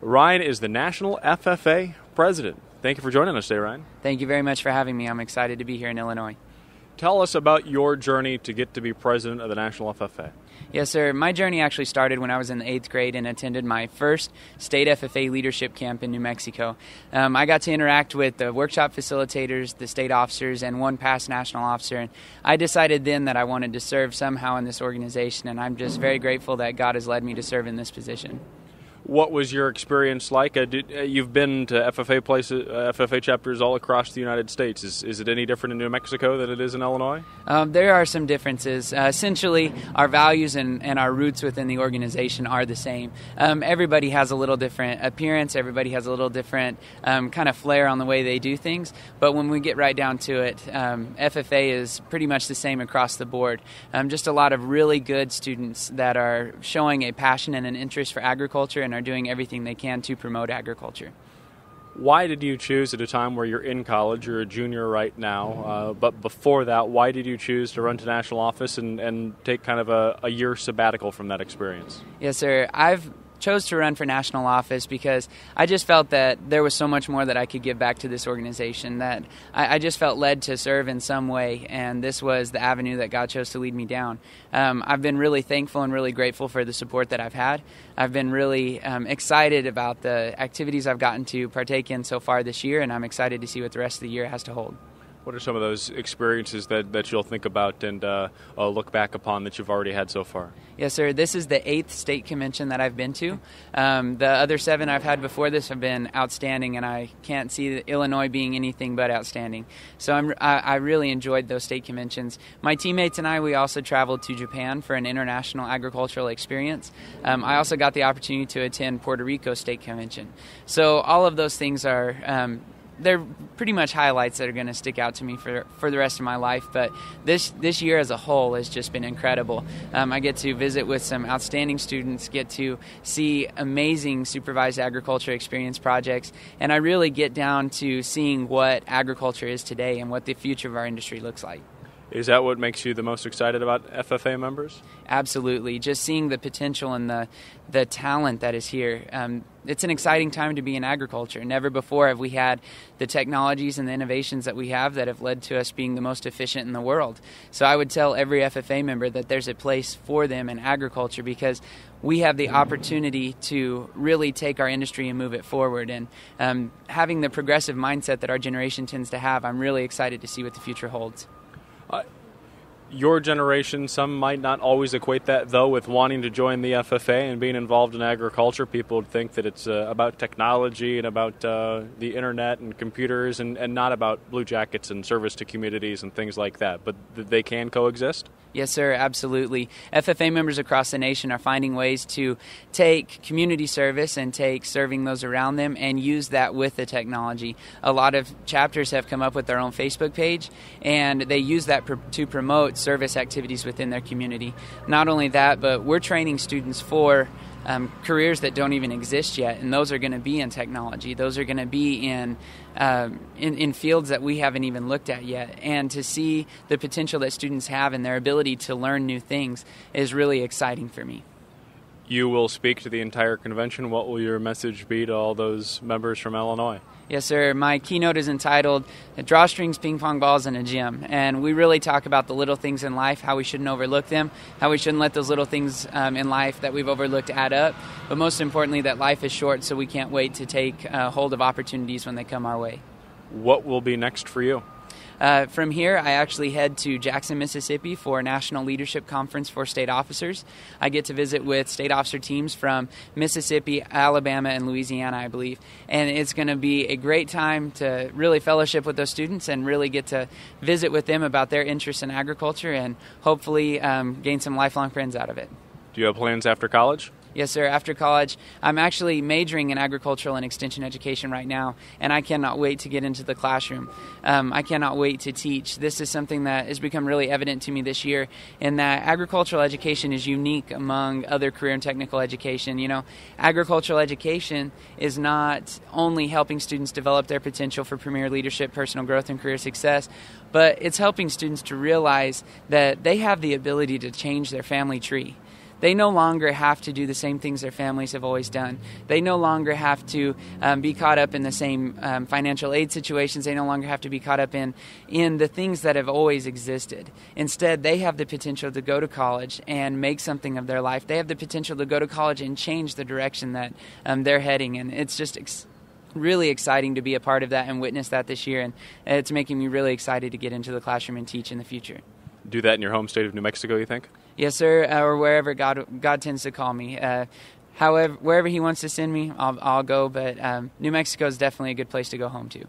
Ryan is the National FFA President. Thank you for joining us today, Ryan. Thank you very much for having me. I'm excited to be here in Illinois. Tell us about your journey to get to be president of the National FFA. Yes, sir. My journey actually started when I was in the 8th grade and attended my first state FFA leadership camp in New Mexico. I got to interact with the workshop facilitators, the state officers, and one past national officer. And I decided then that I wanted to serve somehow in this organization, and I'm just very grateful that God has led me to serve in this position. What was your experience like? You've been to FFA chapters all across the United States. Is it any different in New Mexico than it is in Illinois? There are some differences. Essentially, our values and our roots within the organization are the same. Everybody has a little different appearance. Everybody has a little different kind of flair on the way they do things. But when we get right down to it, FFA is pretty much the same across the board. Just a lot of really good students that are showing a passion and an interest for agriculture and are doing everything they can to promote agriculture. Why did you choose at a time where you're in college, you're a junior right now, but before that, why did you choose to run to national office and take kind of a year sabbatical from that experience? Yes, sir. I've chose to run for national office because I just felt that there was so much more that I could give back to this organization, that I just felt led to serve in some way, and this was the avenue that God chose to lead me down. I've been really thankful and really grateful for the support that I've had. I've been really excited about the activities I've gotten to partake in so far this year, and I'm excited to see what the rest of the year has to hold. What are some of those experiences that you'll think about and look back upon that you've already had so far? Yes, sir. This is the 8th state convention that I've been to. The other 7 I've had before this have been outstanding, and I can't see Illinois being anything but outstanding. So I really enjoyed those state conventions. My teammates and I, we also traveled to Japan for an international agricultural experience. I also got the opportunity to attend Puerto Rico State Convention. So all of those things are they're pretty much highlights that are going to stick out to me for the rest of my life. But this year as a whole has just been incredible. I get to visit with some outstanding students, get to see amazing supervised agriculture experience projects, and I really get down to seeing what agriculture is today and what the future of our industry looks like. Is that what makes you the most excited about FFA members? Absolutely. Just seeing the potential and the talent that is here. It's an exciting time to be in agriculture. Never before have we had the technologies and the innovations that we have that have led to us being the most efficient in the world. So I would tell every FFA member that there's a place for them in agriculture because we have the opportunity to really take our industry and move it forward. And having the progressive mindset that our generation tends to have, I'm really excited to see what the future holds. Your generation, some might not always equate that, though, with wanting to join the FFA and being involved in agriculture. People would think that it's about technology and about the internet and computers and not about blue jackets and service to communities and things like that. But they can coexist? Yes, sir, absolutely. FFA members across the nation are finding ways to take community service and take serving those around them and use that with the technology. A lot of chapters have come up with their own Facebook page, and they use that to promote service activities within their community. Not only that, but we're training students for careers that don't even exist yet, and those are going to be in technology. Those are going to be in fields that we haven't even looked at yet. And to see the potential that students have and their ability to learn new things is really exciting for me. You will speak to the entire convention. What will your message be to all those members from Illinois? Yes, sir. My keynote is entitled Drawstrings, Ping Pong Balls, and a Gym. And we really talk about the little things in life, how we shouldn't overlook them, how we shouldn't let those little things in life that we've overlooked add up. But most importantly, that life is short, so we can't wait to take hold of opportunities when they come our way. What will be next for you? From here, I actually head to Jackson, Mississippi for a National Leadership Conference for state officers. I get to visit with state officer teams from Mississippi, Alabama, and Louisiana, I believe. And it's going to be a great time to really fellowship with those students and really get to visit with them about their interests in agriculture and hopefully gain some lifelong friends out of it. Do you have plans after college? Yes, sir. After college, I'm actually majoring in agricultural and extension education right now, and I cannot wait to get into the classroom. I cannot wait to teach. This is something that has become really evident to me this year in that agricultural education is unique among other career and technical education. You know, agricultural education is not only helping students develop their potential for premier leadership, personal growth, and career success, but it's helping students to realize that they have the ability to change their family tree. They no longer have to do the same things their families have always done. They no longer have to be caught up in the same financial aid situations. They no longer have to be caught up in the things that have always existed. Instead, they have the potential to go to college and make something of their life. They have the potential to go to college and change the direction that they're heading. And it's just really exciting to be a part of that and witness that this year. And it's making me really excited to get into the classroom and teach in the future. Do that in your home state of New Mexico, you think? Yes, sir, or wherever God tends to call me. However, wherever He wants to send me, I'll go. But New Mexico is definitely a good place to go home to.